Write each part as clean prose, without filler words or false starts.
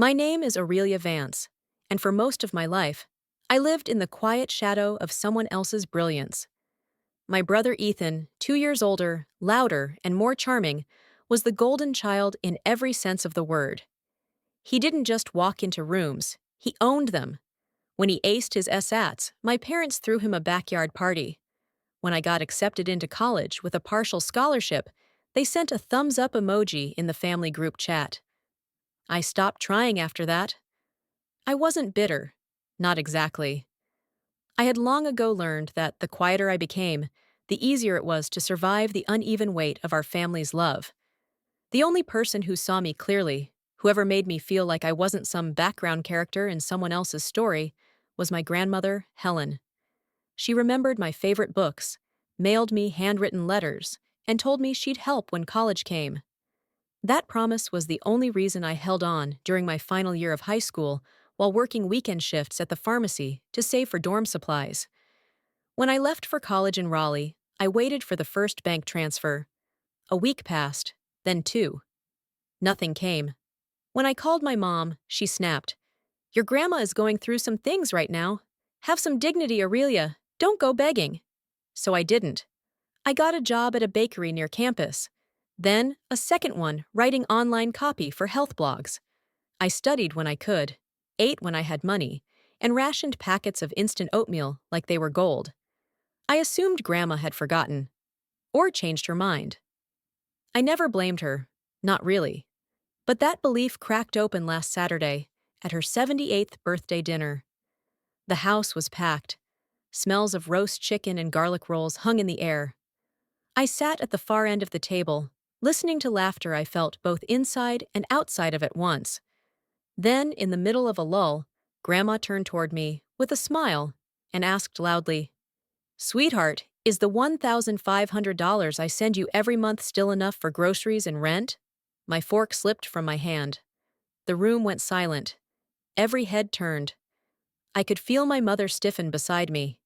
My name is Aurelia Vance, and for most of my life, I lived in the quiet shadow of someone else's brilliance. My brother Ethan, 2 years older, louder, and more charming, was the golden child in every sense of the word. He didn't just walk into rooms, he owned them. When he aced his SATs, my parents threw him a backyard party. When I got accepted into college with a partial scholarship, they sent a thumbs up emoji in the family group chat. I stopped trying after that. I wasn't bitter. Not exactly. I had long ago learned that the quieter I became, the easier it was to survive the uneven weight of our family's love. The only person who saw me clearly, whoever made me feel like I wasn't some background character in someone else's story, was my grandmother, Helen. She remembered my favorite books, mailed me handwritten letters, and told me she'd help when college came. That promise was the only reason I held on during my final year of high school while working weekend shifts at the pharmacy to save for dorm supplies. When I left for college in Raleigh, I waited for the first bank transfer. A week passed, then two. Nothing came. When I called my mom, she snapped, "Your grandma is going through some things right now. Have some dignity, Aurelia. Don't go begging." So I didn't. I got a job at a bakery near campus. Then, a second one writing online copy for health blogs. I studied when I could, ate when I had money, and rationed packets of instant oatmeal like they were gold. I assumed Grandma had forgotten, or changed her mind. I never blamed her, not really. But that belief cracked open last Saturday, at her 78th birthday dinner. The house was packed. Smells of roast chicken and garlic rolls hung in the air. I sat at the far end of the table, listening to laughter I felt both inside and outside of at once. Then, in the middle of a lull, Grandma turned toward me with a smile and asked loudly, "Sweetheart, is the $1,500 I send you every month still enough for groceries and rent?" My fork slipped from my hand. The room went silent. Every head turned. I could feel my mother stiffen beside me.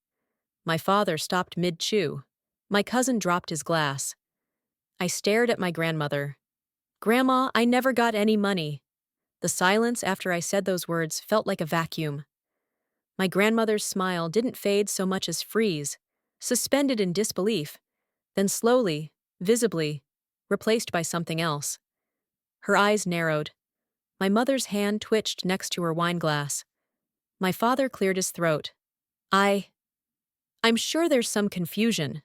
My father stopped mid-chew. My cousin dropped his glass. I stared at my grandmother. "Grandma, I never got any money." The silence after I said those words felt like a vacuum. My grandmother's smile didn't fade so much as freeze, suspended in disbelief, then slowly, visibly, replaced by something else. Her eyes narrowed. My mother's hand twitched next to her wineglass. My father cleared his throat. I'm sure there's some confusion,"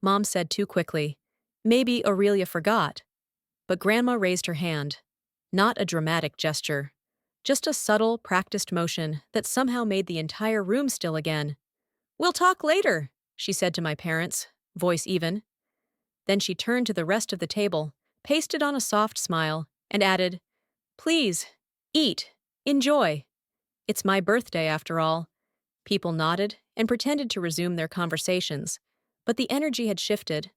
Mom said too quickly. "Maybe Aurelia forgot." But Grandma raised her hand. Not a dramatic gesture. Just a subtle, practiced motion that somehow made the entire room still again. "We'll talk later," she said to my parents, voice even. Then she turned to the rest of the table, pasted on a soft smile, and added, "Please, eat, enjoy. It's my birthday after all." People nodded and pretended to resume their conversations, but the energy had shifted.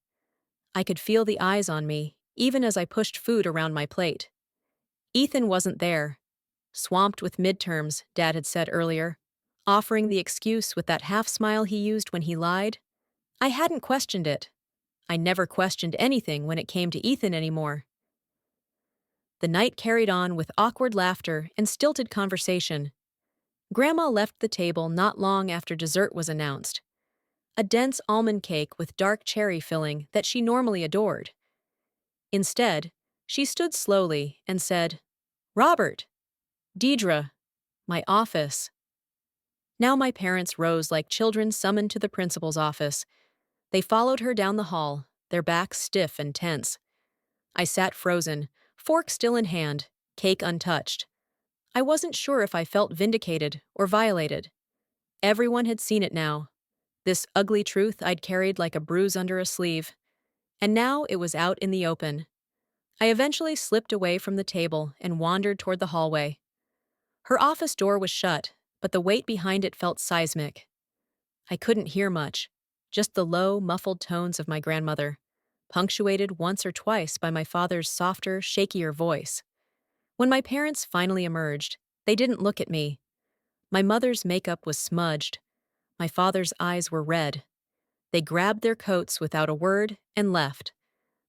I could feel the eyes on me, even as I pushed food around my plate. Ethan wasn't there. Swamped with midterms, Dad had said earlier, offering the excuse with that half-smile he used when he lied. I hadn't questioned it. I never questioned anything when it came to Ethan anymore. The night carried on with awkward laughter and stilted conversation. Grandma left the table not long after dessert was announced. A dense almond cake with dark cherry filling that she normally adored. Instead, she stood slowly and said, "Robert, Deidre, my office." Now my parents rose like children summoned to the principal's office. They followed her down the hall, their backs stiff and tense. I sat frozen, fork still in hand, cake untouched. I wasn't sure if I felt vindicated or violated. Everyone had seen it now. This ugly truth I'd carried like a bruise under a sleeve. And now it was out in the open. I eventually slipped away from the table and wandered toward the hallway. Her office door was shut, but the weight behind it felt seismic. I couldn't hear much, just the low, muffled tones of my grandmother, punctuated once or twice by my father's softer, shakier voice. When my parents finally emerged, they didn't look at me. My mother's makeup was smudged. My father's eyes were red. They grabbed their coats without a word and left.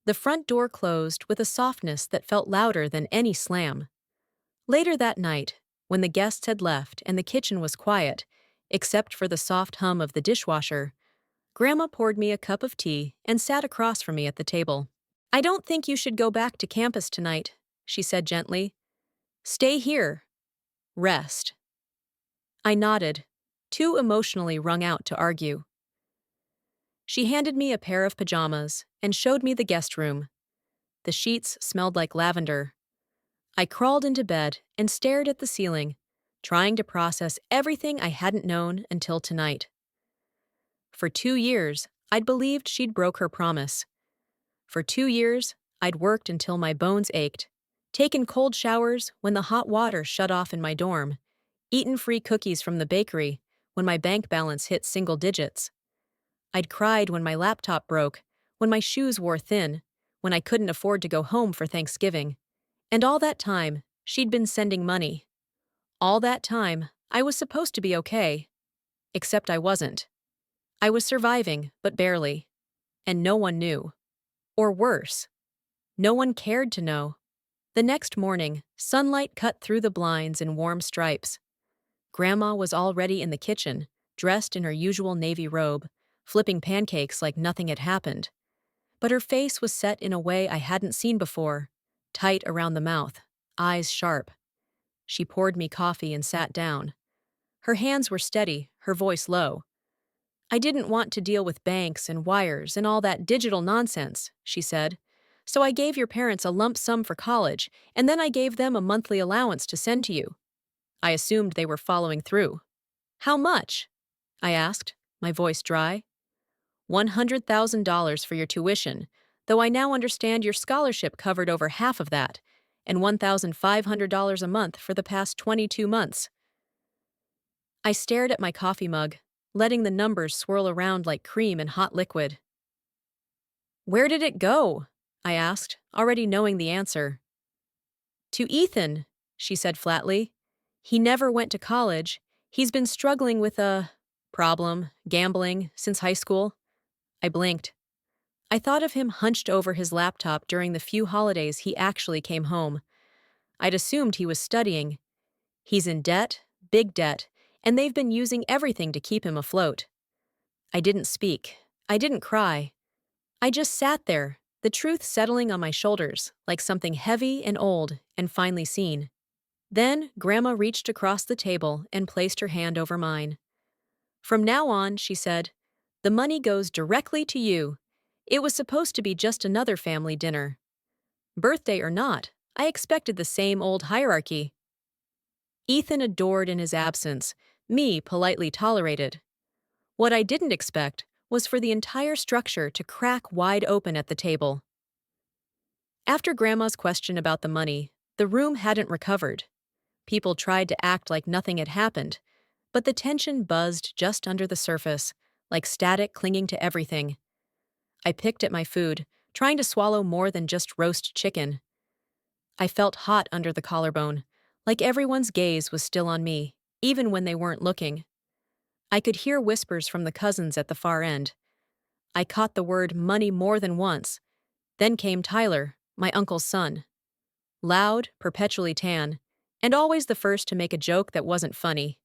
The front door closed with a softness that felt louder than any slam. Later that night, when the guests had left and the kitchen was quiet, except for the soft hum of the dishwasher, Grandma poured me a cup of tea and sat across from me at the table. "I don't think you should go back to campus tonight," she said gently. "Stay here. Rest." I nodded, too emotionally wrung out to argue. She handed me a pair of pajamas and showed me the guest room. The sheets smelled like lavender. I crawled into bed and stared at the ceiling, trying to process everything I hadn't known until tonight. For 2 years, I'd believed she'd broke her promise. For 2 years, I'd worked until my bones ached, taken cold showers when the hot water shut off in my dorm, eaten free cookies from the bakery when my bank balance hit single digits. I'd cried when my laptop broke, when my shoes wore thin, when I couldn't afford to go home for Thanksgiving. And all that time, she'd been sending money. All that time, I was supposed to be okay. Except I wasn't. I was surviving, but barely. And no one knew. Or worse, no one cared to know. The next morning, sunlight cut through the blinds in warm stripes. Grandma was already in the kitchen, dressed in her usual navy robe, flipping pancakes like nothing had happened. But her face was set in a way I hadn't seen before, tight around the mouth, eyes sharp. She poured me coffee and sat down. Her hands were steady, her voice low. "I didn't want to deal with banks and wires and all that digital nonsense," she said. "So I gave your parents a lump sum for college, and then I gave them a monthly allowance to send to you. I assumed they were following through." "How much?" I asked, my voice dry. $100,000 for your tuition, though I now understand your scholarship covered over half of that, and $1,500 a month for the past 22 months. I stared at my coffee mug, letting the numbers swirl around like cream in hot liquid. "Where did it go?" I asked, already knowing the answer. "To Ethan," she said flatly. "He never went to college. He's been struggling with a problem, gambling, since high school." I blinked. I thought of him hunched over his laptop during the few holidays he actually came home. I'd assumed he was studying. He's in debt, big debt, and they've been using everything to keep him afloat. I didn't speak. I didn't cry. I just sat there, the truth settling on my shoulders like something heavy and old and finally seen. Then Grandma reached across the table and placed her hand over mine. "From now on," she said, "the money goes directly to you. It was supposed to be just another family dinner. Birthday or not, I expected the same old hierarchy." Ethan adored in his absence, me politely tolerated. What I didn't expect was for the entire structure to crack wide open at the table. After Grandma's question about the money, the room hadn't recovered. People tried to act like nothing had happened, but the tension buzzed just under the surface, like static clinging to everything. I picked at my food, trying to swallow more than just roast chicken. I felt hot under the collarbone, like everyone's gaze was still on me, even when they weren't looking. I could hear whispers from the cousins at the far end. I caught the word money more than once. Then came Tyler, my uncle's son. Loud, perpetually tan, and always the first to make a joke that wasn't funny.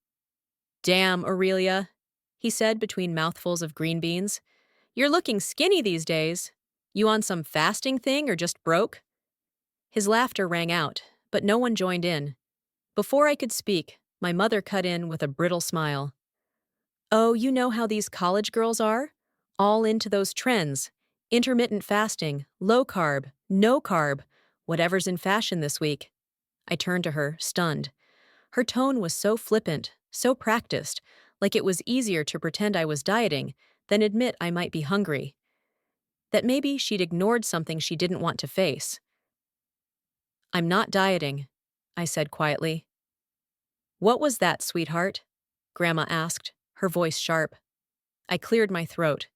"Damn, Aurelia," he said between mouthfuls of green beans. "You're looking skinny these days. You on some fasting thing or just broke?" His laughter rang out, but no one joined in. Before I could speak, my mother cut in with a brittle smile. "Oh, you know how these college girls are? All into those trends. Intermittent fasting, low carb, no carb, whatever's in fashion this week." I turned to her, stunned. Her tone was so flippant, so practiced, like it was easier to pretend I was dieting than admit I might be hungry. That maybe she'd ignored something she didn't want to face. "I'm not dieting," I said quietly. "What was that, sweetheart?" Grandma asked, her voice sharp. I cleared my throat.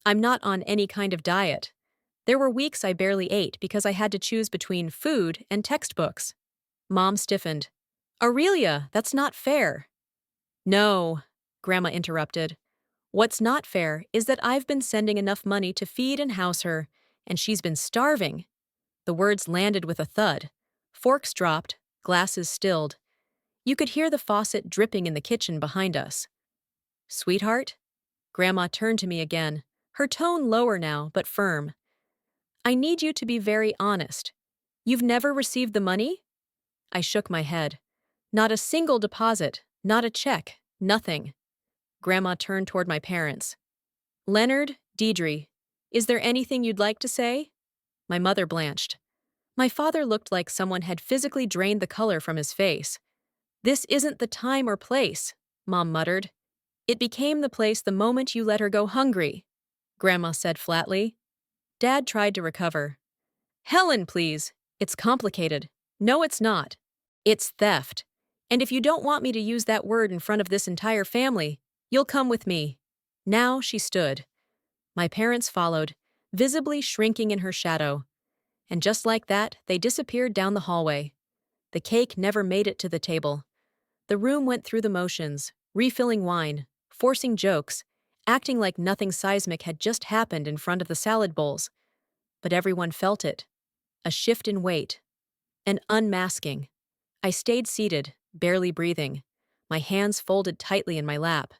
"I'm not on any kind of diet. There were weeks I barely ate because I had to choose between food and textbooks." Mom stiffened. "Aurelia, that's not fair." "No," Grandma interrupted. "What's not fair is that I've been sending enough money to feed and house her, and she's been starving." The words landed with a thud. Forks dropped, glasses stilled. You could hear the faucet dripping in the kitchen behind us. Sweetheart? Grandma turned to me again, her tone lower now but firm. I need you to be very honest. You've never received the money? I shook my head. Not a single deposit, not a check, nothing. Grandma turned toward my parents. Leonard, Deidre, is there anything you'd like to say? My mother blanched. My father looked like someone had physically drained the color from his face. This isn't the time or place, Mom muttered. It became the place the moment you let her go hungry, Grandma said flatly. Dad tried to recover. Helen, please. It's complicated. No, it's not. It's theft. And if you don't want me to use that word in front of this entire family, you'll come with me. Now she stood. My parents followed, visibly shrinking in her shadow. And just like that, they disappeared down the hallway. The cake never made it to the table. The room went through the motions, refilling wine, forcing jokes, acting like nothing seismic had just happened in front of the salad bowls. But everyone felt it. A shift in weight. An unmasking. I stayed seated, barely breathing, my hands folded tightly in my lap.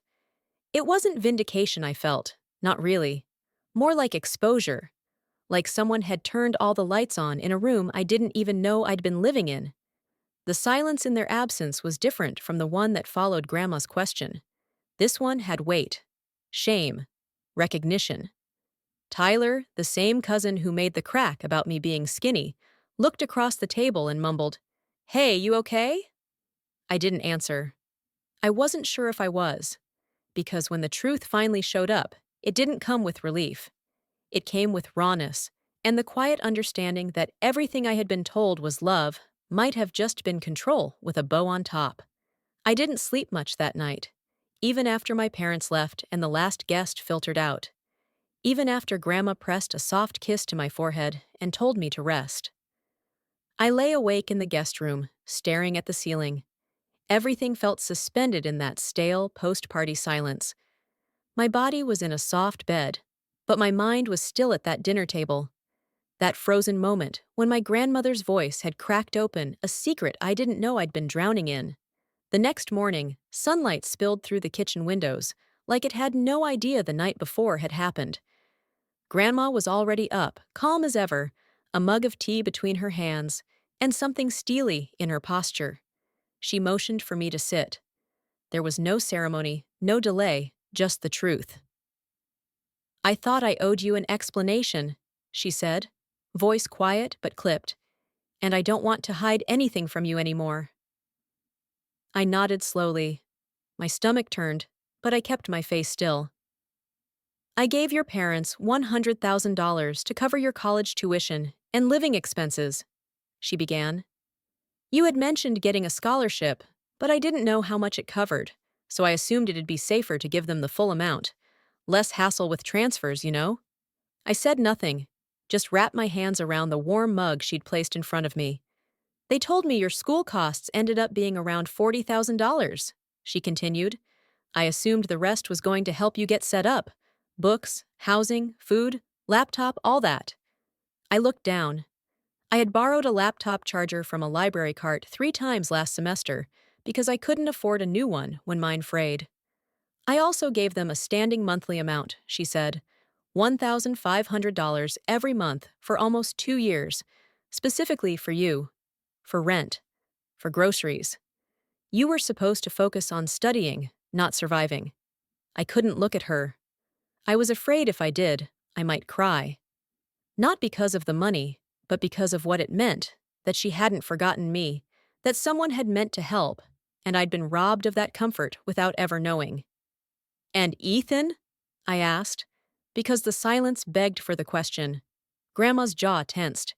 It wasn't vindication I felt, not really. More like exposure. Like someone had turned all the lights on in a room I didn't even know I'd been living in. The silence in their absence was different from the one that followed Grandma's question. This one had weight, shame, recognition. Tyler, the same cousin who made the crack about me being skinny, looked across the table and mumbled, Hey, you okay? I didn't answer. I wasn't sure if I was, because when the truth finally showed up, it didn't come with relief. It came with rawness, and the quiet understanding that everything I had been told was love might have just been control with a bow on top. I didn't sleep much that night, even after my parents left and the last guest filtered out. Even after Grandma pressed a soft kiss to my forehead and told me to rest. I lay awake in the guest room, staring at the ceiling. Everything felt suspended in that stale, post-party silence. My body was in a soft bed, but my mind was still at that dinner table. That frozen moment when my grandmother's voice had cracked open a secret I didn't know I'd been drowning in. The next morning, sunlight spilled through the kitchen windows, like it had no idea the night before had happened. Grandma was already up, calm as ever, a mug of tea between her hands, and something steely in her posture. She motioned for me to sit. There was no ceremony, no delay, just the truth. I thought I owed you an explanation, she said, voice quiet but clipped, and I don't want to hide anything from you anymore. I nodded slowly. My stomach turned, but I kept my face still. I gave your parents $100,000 to cover your college tuition and living expenses, she began. You had mentioned getting a scholarship, but I didn't know how much it covered, so I assumed it'd be safer to give them the full amount. Less hassle with transfers, you know? I said nothing, just wrapped my hands around the warm mug she'd placed in front of me. They told me your school costs ended up being around $40,000, she continued. I assumed the rest was going to help you get set up. Books, housing, food, laptop, all that. I looked down. I had borrowed a laptop charger from a library cart 3 times last semester because I couldn't afford a new one when mine frayed. I also gave them a standing monthly amount, she said, $1,500 every month for almost 2 years, specifically for you, for rent, for groceries. You were supposed to focus on studying, not surviving. I couldn't look at her. I was afraid if I did, I might cry. Not because of the money, but because of what it meant, that she hadn't forgotten me, that someone had meant to help, and I'd been robbed of that comfort without ever knowing. And Ethan? I asked, because the silence begged for the question. Grandma's jaw tensed.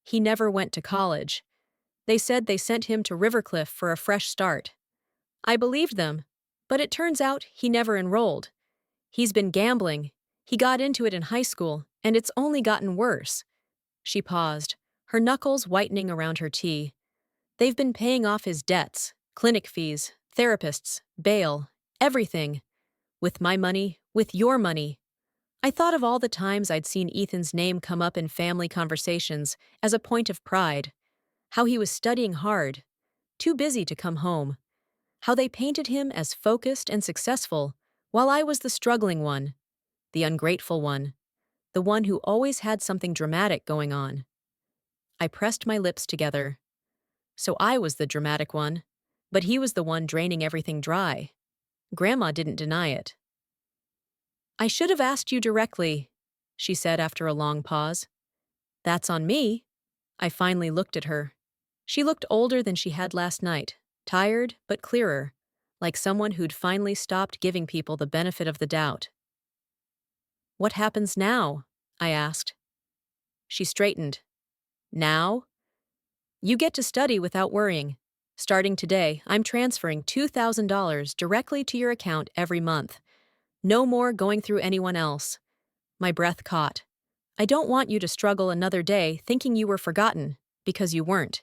He never went to college. They said they sent him to Rivercliff for a fresh start. I believed them, but it turns out he never enrolled. He's been gambling. He got into it in high school, and it's only gotten worse. She paused, her knuckles whitening around her tea. They've been paying off his debts, clinic fees, therapists, bail, everything. With my money, with your money. I thought of all the times I'd seen Ethan's name come up in family conversations as a point of pride. How he was studying hard, too busy to come home. How they painted him as focused and successful, while I was the struggling one, the ungrateful one, the one who always had something dramatic going on. I pressed my lips together. So I was the dramatic one, but he was the one draining everything dry. Grandma didn't deny it. I should have asked you directly, she said after a long pause. That's on me. I finally looked at her. She looked older than she had last night, tired but clearer, like someone who'd finally stopped giving people the benefit of the doubt. What happens now? I asked. She straightened. Now? You get to study without worrying. Starting today, I'm transferring $2,000 directly to your account every month. No more going through anyone else. My breath caught. I don't want you to struggle another day thinking you were forgotten, because you weren't.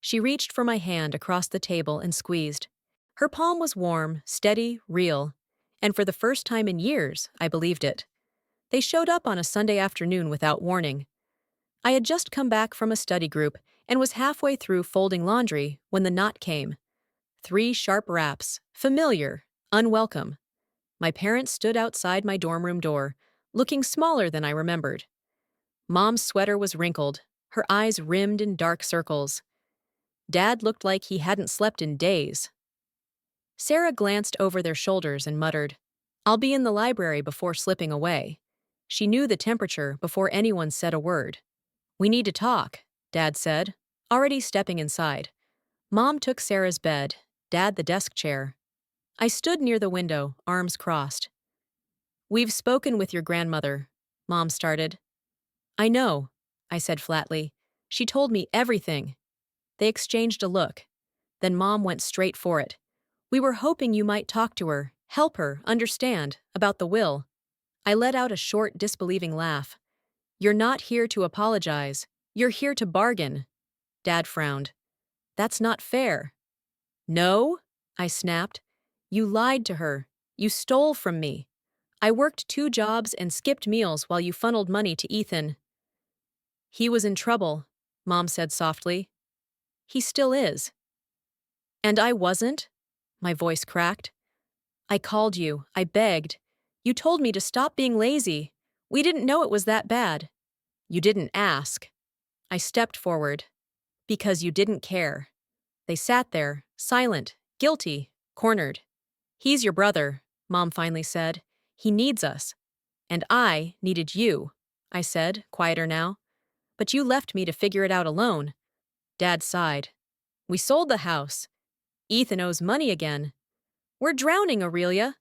She reached for my hand across the table and squeezed. Her palm was warm, steady, real, and for the first time in years, I believed it. They showed up on a Sunday afternoon without warning. I had just come back from a study group and was halfway through folding laundry when the knock came. 3 sharp raps, familiar, unwelcome. My parents stood outside my dorm room door, looking smaller than I remembered. Mom's sweater was wrinkled, her eyes rimmed in dark circles. Dad looked like he hadn't slept in days. Sarah glanced over their shoulders and muttered, "I'll be in the library," before slipping away. She knew the temperature before anyone said a word. "We need to talk," Dad said, already stepping inside. Mom took Sarah's bed, Dad the desk chair. I stood near the window, arms crossed. "We've spoken with your grandmother," Mom started. "I know," I said flatly. "She told me everything." They exchanged a look. Then Mom went straight for it. "We were hoping you might talk to her, help her, understand, about the will." I let out a short, disbelieving laugh. "You're not here to apologize. You're here to bargain." Dad frowned. "That's not fair." "No?" I snapped. "You lied to her. You stole from me. I worked 2 jobs and skipped meals while you funneled money to Ethan." "He was in trouble," Mom said softly. "He still is." "And I wasn't?" My voice cracked. "I called you. I begged. You told me to stop being lazy. We didn't know it was that bad." "You didn't ask." I stepped forward. "Because you didn't care." They sat there, silent, guilty, cornered. "He's your brother," Mom finally said. "He needs us." "And I needed you," I said, quieter now. "But you left me to figure it out alone." Dad sighed. "We sold the house. Ethan owes money again." "We're drowning, Aurelia."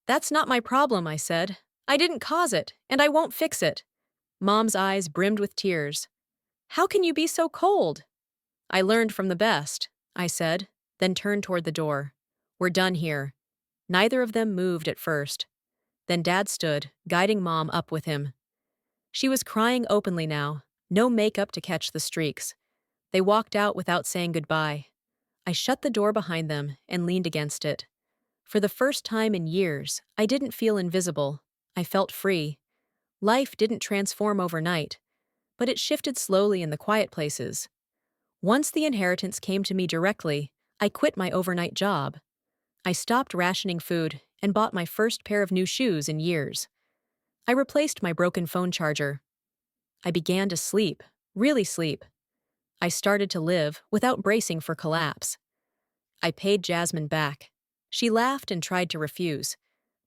"That's not my problem," I said. "I didn't cause it, and I won't fix it." Mom's eyes brimmed with tears. "How can you be so cold?" "I learned from the best," I said, then turned toward the door. "We're done here." Neither of them moved at first. Then Dad stood, guiding Mom up with him. She was crying openly now, no makeup to catch the streaks. They walked out without saying goodbye. I shut the door behind them and leaned against it. For the first time in years, I didn't feel invisible. I felt free. Life didn't transform overnight, but it shifted slowly in the quiet places. Once the inheritance came to me directly, I quit my overnight job. I stopped rationing food and bought my first pair of new shoes in years. I replaced my broken phone charger. I began to sleep, really sleep. I started to live without bracing for collapse. I paid Jasmine back. She laughed and tried to refuse,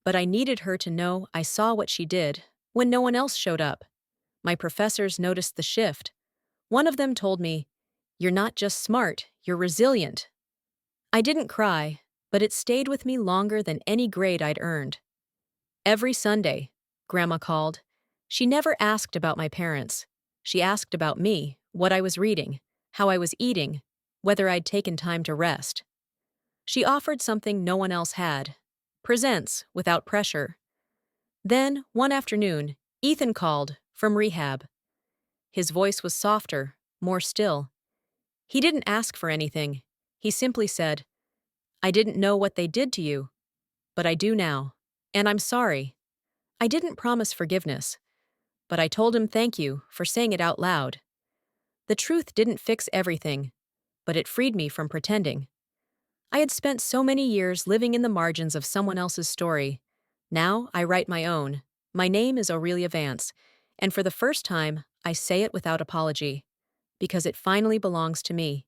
but I needed her to know I saw what she did when no one else showed up. My professors noticed the shift. One of them told me, "You're not just smart, you're resilient." I didn't cry, but it stayed with me longer than any grade I'd earned. Every Sunday, Grandma called. She never asked about my parents. She asked about me, what I was reading, how I was eating, whether I'd taken time to rest. She offered something no one else had. Presents, without pressure. Then, one afternoon, Ethan called, from rehab. His voice was softer, more still. He didn't ask for anything. He simply said, "I didn't know what they did to you, but I do now, and I'm sorry." I didn't promise forgiveness, but I told him thank you for saying it out loud. The truth didn't fix everything, but it freed me from pretending. I had spent so many years living in the margins of someone else's story. Now I write my own. My name is Aurelia Vance, and for the first time, I say it without apology, because it finally belongs to me.